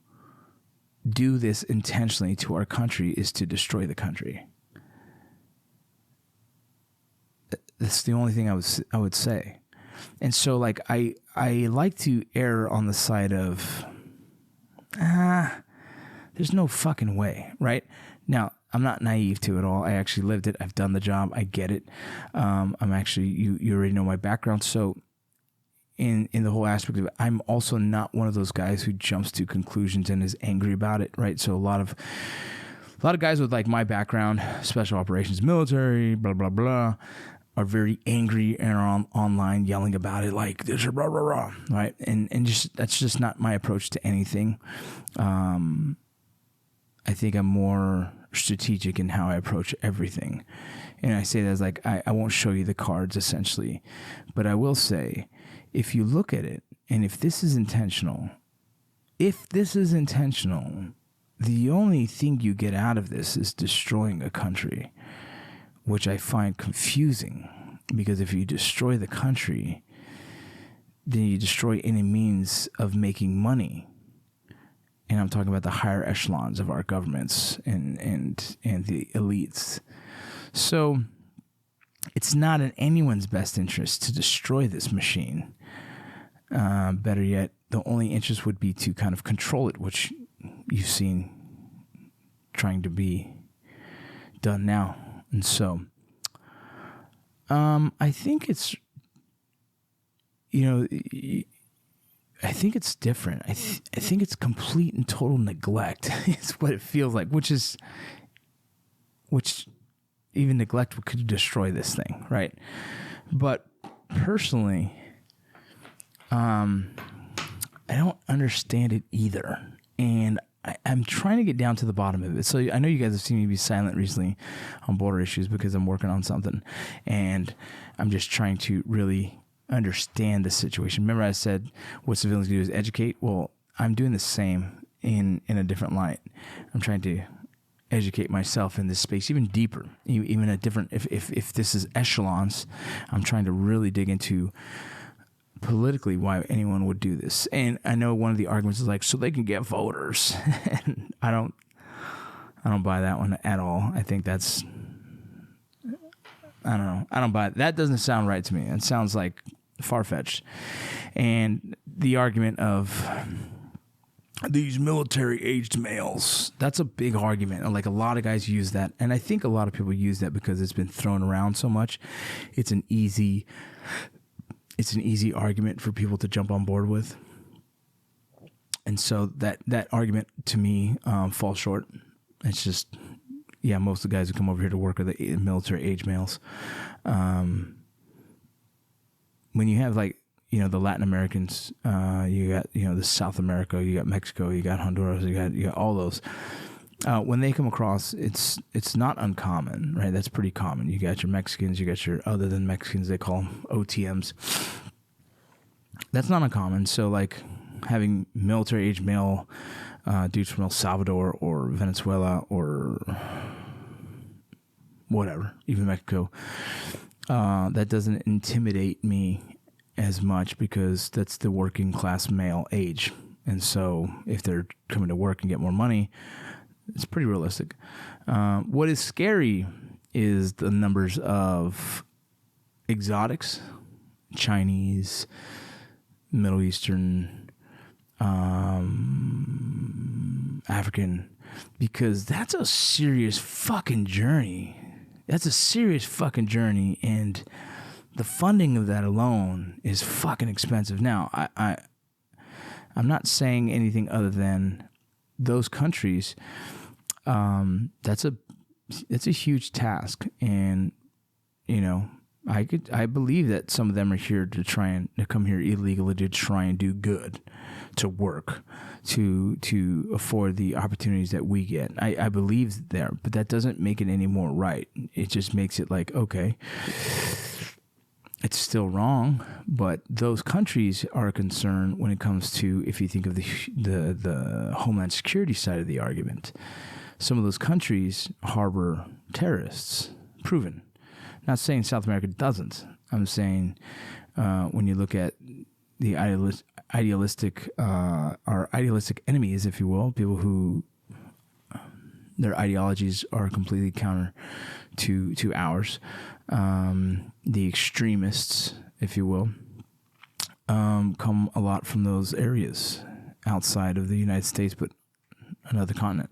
do this intentionally to our country is to destroy the country. That's the only thing I would say. And so like I like to err on the side of there's no fucking way, right? Now, I'm not naive to it all. I actually lived it. I've done the job. I get it. I'm actually you already know my background, so in the whole aspect of it, I'm also not one of those guys who jumps to conclusions and is angry about it, right? So a lot of guys with like my background, special operations, military, blah blah blah, are very angry and are online yelling about it like this, blah blah blah, right? And just that's just not my approach to anything. I think I'm more strategic in how I approach everything, and I say that as like I won't show you the cards essentially, but I will say, if you look at it, and if this is intentional, the only thing you get out of this is destroying a country, which I find confusing, because if you destroy the country, then you destroy any means of making money. And I'm talking about the higher echelons of our governments and the elites. So it's not in anyone's best interest to destroy this machine. Better yet, the only interest would be to kind of control it, which you've seen trying to be done now. And so I think it's, I think it's different. I think it's complete and total neglect. It's what it feels like, which even neglect could destroy this thing, right? But personally, I don't understand it either. And I'm trying to get down to the bottom of it. So I know you guys have seen me be silent recently on border issues because I'm working on something. And I'm just trying to really understand the situation. Remember I said what civilians do is educate? Well, I'm doing the same in a different light. I'm trying to educate myself in this space even deeper, even a different, if this is echelons, I'm trying to really dig into politically why anyone would do this. And I know one of the arguments is like, so they can get voters. And I don't buy that one at all. I think that's, I don't know. I don't buy it. That doesn't sound right to me. It sounds like far-fetched. And the argument of these military-aged males, that's a big argument. Like a lot of guys use that. And I think a lot of people use that because it's been thrown around so much. It's an easy argument for people to jump on board with. And so that argument to me falls short. It's just, yeah, most of the guys who come over here to work are the military age males. When you have like, you know, the Latin Americans, you got, you know, the South America, you got Mexico, you got Honduras, you got all those. When they come across, it's not uncommon, right? That's pretty common. You got your Mexicans, you got your other than Mexicans, they call them OTMs. That's not uncommon. So like having military age male dudes from El Salvador or Venezuela or whatever, even Mexico, that doesn't intimidate me as much because that's the working class male age. And so if they're coming to work and get more money, it's pretty realistic. What is scary is the numbers of exotics, Chinese, Middle Eastern, African, because that's a serious fucking journey. That's a serious fucking journey, and the funding of that alone is fucking expensive. Now, I'm not saying anything other than those countries. It's a huge task, and you know, I believe that some of them are here to come here illegally to try and do good, to work, to afford the opportunities that we get. I believe there, but that doesn't make it any more right. It just makes it like, okay, it's still wrong, but those countries are a concern when it comes to, if you think of the Homeland Security side of the argument. Some of those countries harbor terrorists, proven. Not saying South America doesn't. I'm saying when you look at the idealistic enemies, if you will, people who their ideologies are completely counter to ours, the extremists, if you will, come a lot from those areas outside of the United States, but another continent.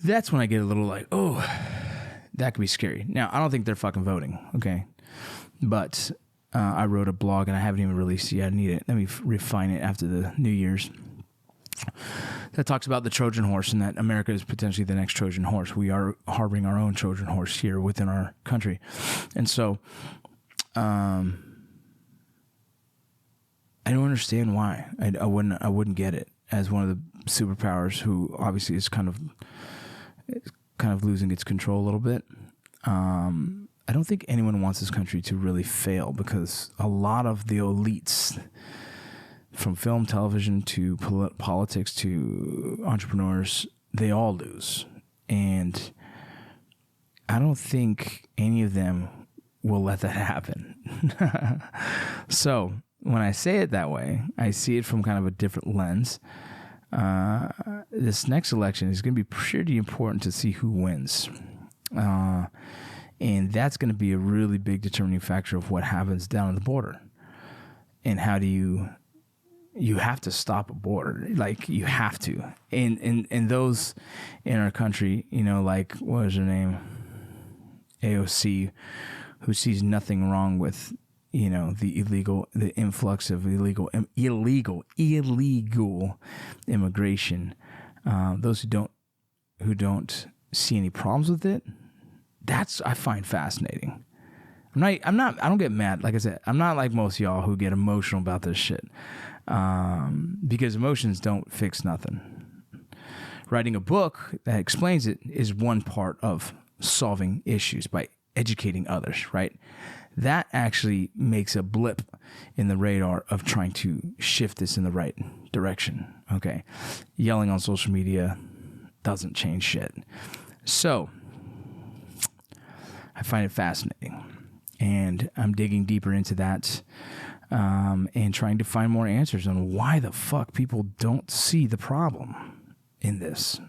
That's when I get a little like, oh, that could be scary. Now, I don't think they're fucking voting, okay? But I wrote a blog, and I haven't even released it yet. I need it. Let me refine it after the New Year's. That talks about the Trojan horse and that America is potentially the next Trojan horse. We are harboring our own Trojan horse here within our country. And so I don't understand why. I wouldn't get it as one of the superpowers who obviously is kind of losing its control a little bit. I don't think anyone wants this country to really fail because a lot of the elites, from film, television to politics to entrepreneurs, they all lose. And I don't think any of them will let that happen. So when I say it that way, I see it from kind of a different lens. This next election is going to be pretty important to see who wins. And that's going to be a really big determining factor of what happens down at the border. And how do you have to stop a border. Like, you have to. And those in our country, you know, like, what is her name? AOC, who sees nothing wrong with, you know, the influx of illegal immigration. Those who don't see any problems with it, I find fascinating. I don't get mad. Like I said, I'm not like most of y'all who get emotional about this shit. Because emotions don't fix nothing. Writing a book that explains it is one part of solving issues by educating others, right? That actually makes a blip in the radar of trying to shift this in the right direction. Okay. Yelling on social media doesn't change shit. So I find it fascinating, and I'm digging deeper into that, and trying to find more answers on why the fuck people don't see the problem in this.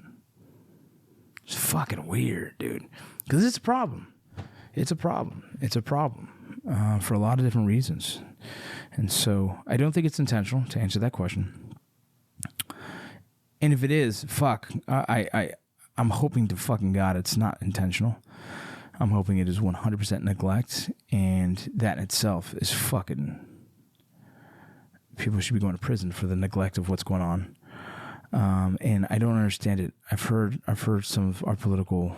It's fucking weird, dude. Because it's a problem. It's a problem. It's a problem for a lot of different reasons. And so I don't think it's intentional, to answer that question. And if it is, fuck, I'm hoping to fucking God it's not intentional. I'm hoping it is 100% neglect, and that in itself is fucking... People should be going to prison for the neglect of what's going on. And I don't understand it. I've heard some of our political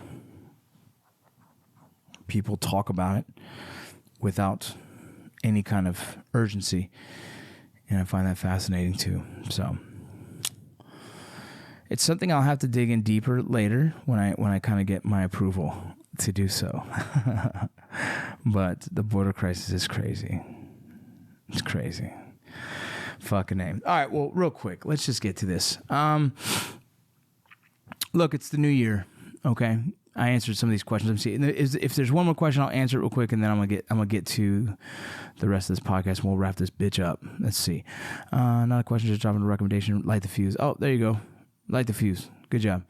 people talk about it without any kind of urgency, and I find that fascinating too. So it's something I'll have to dig in deeper later when I kind of get my approval to do so. But the border crisis is crazy. It's crazy. Fucking name. All right, well, real quick, let's just get to this. Look, it's the new year, okay? I answered some of these questions. I'm seeing if there's one more question, I'll answer it real quick, and then I'm gonna get to the rest of this podcast, and we'll wrap this bitch up. Let's see. Another question, just dropping a recommendation. Light the fuse. Oh, there you go. Light the fuse. Good job.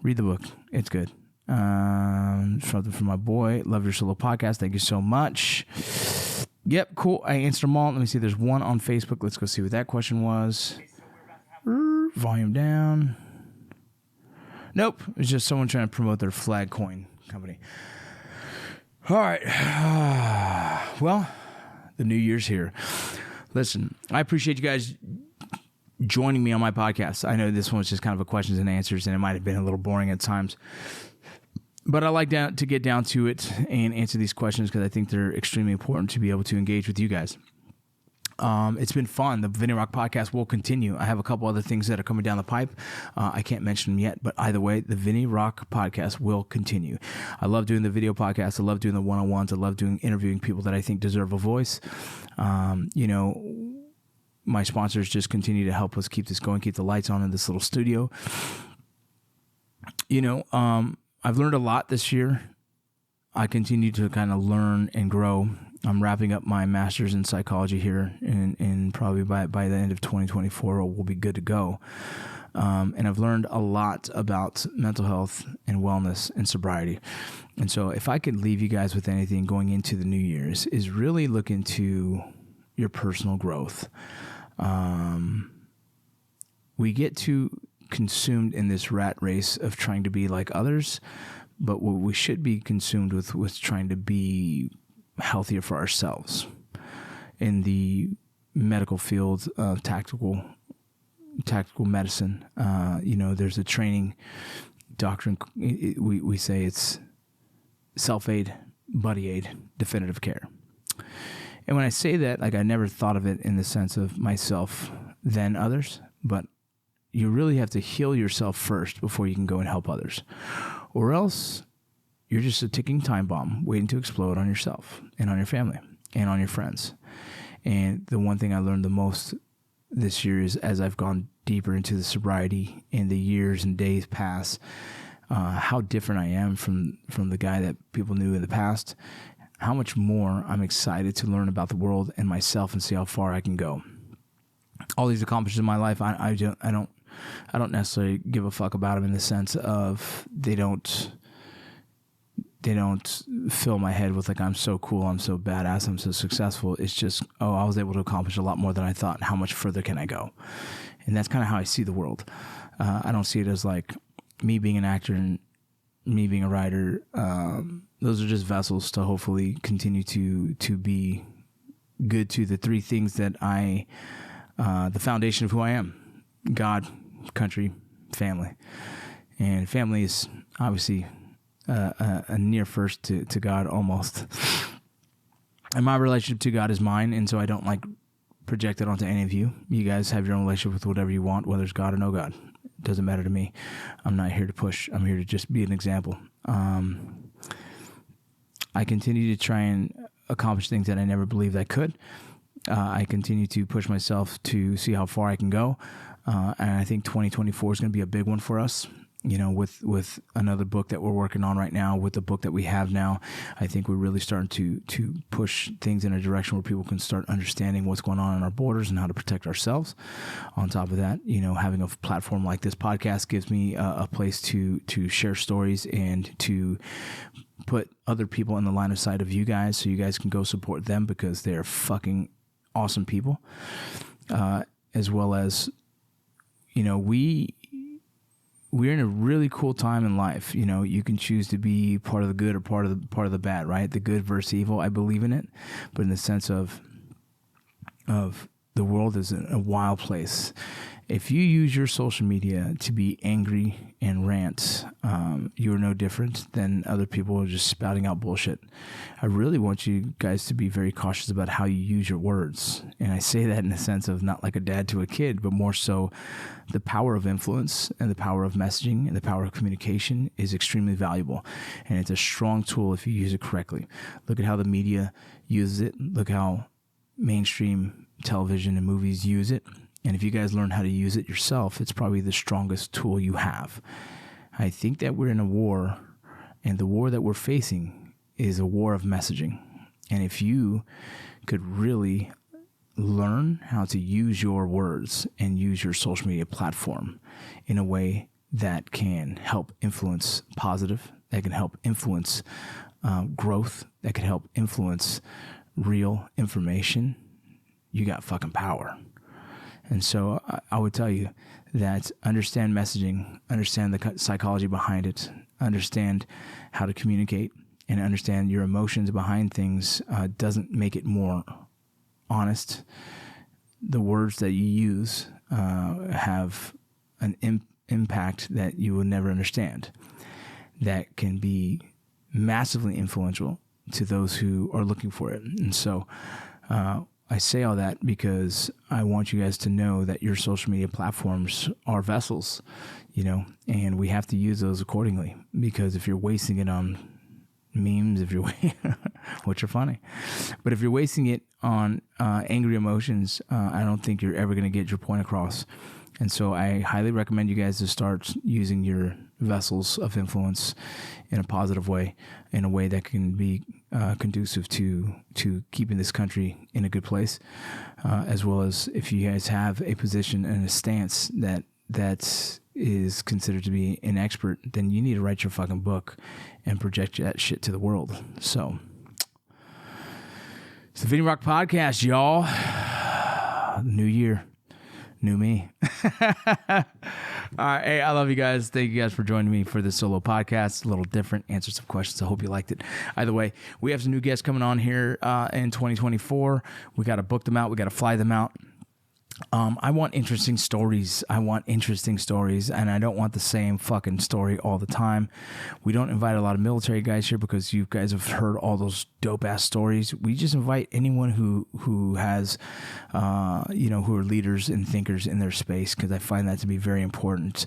Read the book. It's good. Something from my boy. Love your solo podcast. Thank you so much. Yep, cool. I answered them all. Let me see. There's one on Facebook. Let's go see what that question was. Volume down. Nope. It's just someone trying to promote their flag coin company. All right. Well, the new year's here. Listen, I appreciate you guys joining me on my podcast. I know this one was just kind of a questions and answers, and it might have been a little boring at times. But I like to get down to it and answer these questions because I think they're extremely important to be able to engage with you guys. It's been fun. The VinnyRoc podcast will continue. I have a couple other things that are coming down the pipe. I can't mention them yet, but either way, the VinnyRoc podcast will continue. I love doing the video podcast. I love doing the one-on-ones. I love interviewing people that I think deserve a voice. My sponsors just continue to help us keep this going, keep the lights on in this little studio. I've learned a lot this year. I continue to kind of learn and grow. I'm wrapping up my master's in psychology here, and probably by the end of 2024, we'll be good to go. And I've learned a lot about mental health and wellness and sobriety. And so if I could leave you guys with anything going into the New Year's is really look into your personal growth. We get too consumed in this rat race of trying to be like others, but what we should be consumed with was trying to be healthier for ourselves. In the medical field of tactical medicine, there's a training doctrine. We say it's self-aid, buddy aid, definitive care. And when I say that, I never thought of it in the sense of myself, then others, but you really have to heal yourself first before you can go and help others. Or else you're just a ticking time bomb waiting to explode on yourself and on your family and on your friends. And the one thing I learned the most this year is as I've gone deeper into the sobriety and the years and days pass, how different I am from the guy that people knew in the past, how much more I'm excited to learn about the world and myself and see how far I can go. All these accomplishments in my life, I don't necessarily give a fuck about them in the sense of they don't fill my head with I'm so cool, I'm so badass, I'm so successful. It's just, I was able to accomplish a lot more than I thought, and how much further can I go? And that's kind of how I see the world. I don't see it as me being an actor and me being a writer. Those are just vessels to hopefully continue to be good to the three things that the foundation of who I am: God, country, family. And family is obviously a near first to God almost. And my relationship to God is mine, and so I don't project it onto any of you. You guys have your own relationship with whatever you want, whether it's God or no God. It doesn't matter to me. I'm not here to push. I'm here to just be an example. I continue to try and accomplish things that I never believed I could. I continue to push myself to see how far I can go. And I think 2024 is going to be a big one for us. With another book that we're working on right now, with the book that we have now, I think we're really starting to push things in a direction where people can start understanding what's going on in our borders and how to protect ourselves. On top of that, having a platform like this podcast gives me a place to share stories and to put other people in the line of sight of you guys, so you guys can go support them because they're fucking awesome people. As well as, we're in a really cool time in life. You can choose to be part of the good or part of the bad, right? The good versus evil. I believe in it, but in the sense of the the world is a wild place. If you use your social media to be angry and rant, you're no different than other people who are just spouting out bullshit. I really want you guys to be very cautious about how you use your words. And I say that in the sense of not like a dad to a kid, but more so the power of influence and the power of messaging and the power of communication is extremely valuable. And it's a strong tool if you use it correctly. Look at how the media uses it. Look how mainstream television and movies use it. And if you guys learn how to use it yourself, it's probably the strongest tool you have. I think that we're in a war, and the war that we're facing is a war of messaging. And if you could really learn how to use your words and use your social media platform in a way that can help influence positive, that can help influence growth, that can help influence real information, you got fucking power. And so I would tell you that understand messaging, understand the psychology behind it, understand how to communicate, and understand your emotions behind things doesn't make it more honest. The words that you use have an impact that you will never understand that can be massively influential to those who are looking for it. And so I say all that because I want you guys to know that your social media platforms are vessels, you know, and we have to use those accordingly, because if you're wasting it on memes, which are funny, but if you're wasting it on angry emotions, I don't think you're ever going to get your point across. And so I highly recommend you guys to start using your vessels of influence in a positive way, in a way that can be conducive to keeping this country in a good place, as well as if you guys have a position and a stance that is considered to be an expert, then you need to write your fucking book and project that shit to the world. So it's the VinnyRoc podcast, y'all. New year. New me. All right. Hey, I love you guys. Thank you guys for joining me for this solo podcast. A little different. Answer some questions. I hope you liked it. Either way, we have some new guests coming on here in 2024. We got to book them out. We got to fly them out. I want interesting stories. And I don't want the same fucking story all the time. We don't invite a lot of military guys here because you guys have heard all those dope ass stories. We just invite anyone who has, who are leaders and thinkers in their space, because I find that to be very important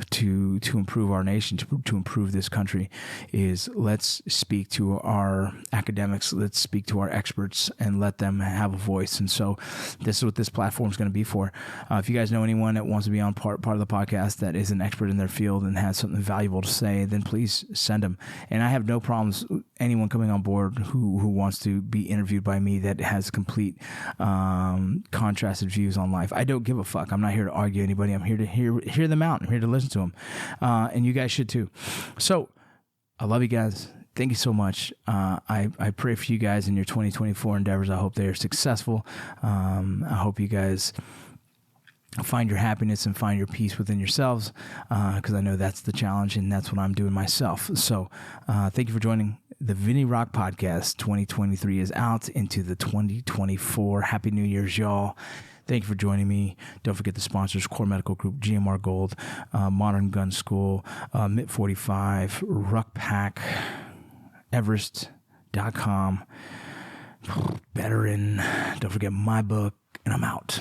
to improve our nation, to improve this country. Is let's speak to our academics, let's speak to our experts, and let them have a voice. And so this is what this platform is going to be for. If you guys know anyone that wants to be on part of the podcast that is an expert in their field and has something valuable to say, then please send them. And I have no problems with anyone coming on board who wants to be interviewed by me that has complete contrasted views on life. I don't give a fuck. I'm not here to argue anybody. I'm here to hear them out. I'm here to listen to them. And you guys should too. So I love you guys. Thank you so much. I pray for you guys in your 2024 endeavors. I hope they are successful. I hope you guys find your happiness and find your peace within yourselves, because I know that's the challenge, and that's what I'm doing myself. So thank you for joining the VinnyRoc podcast. 2023 is out into the 2024. Happy New Year's, y'all. Thank you for joining me. Don't forget the sponsors: Core Medical Group, GMR Gold, Modern Gun School, MIT 45, Ruck Pack, Everest.com, Veteran. Don't forget my book, and I'm out.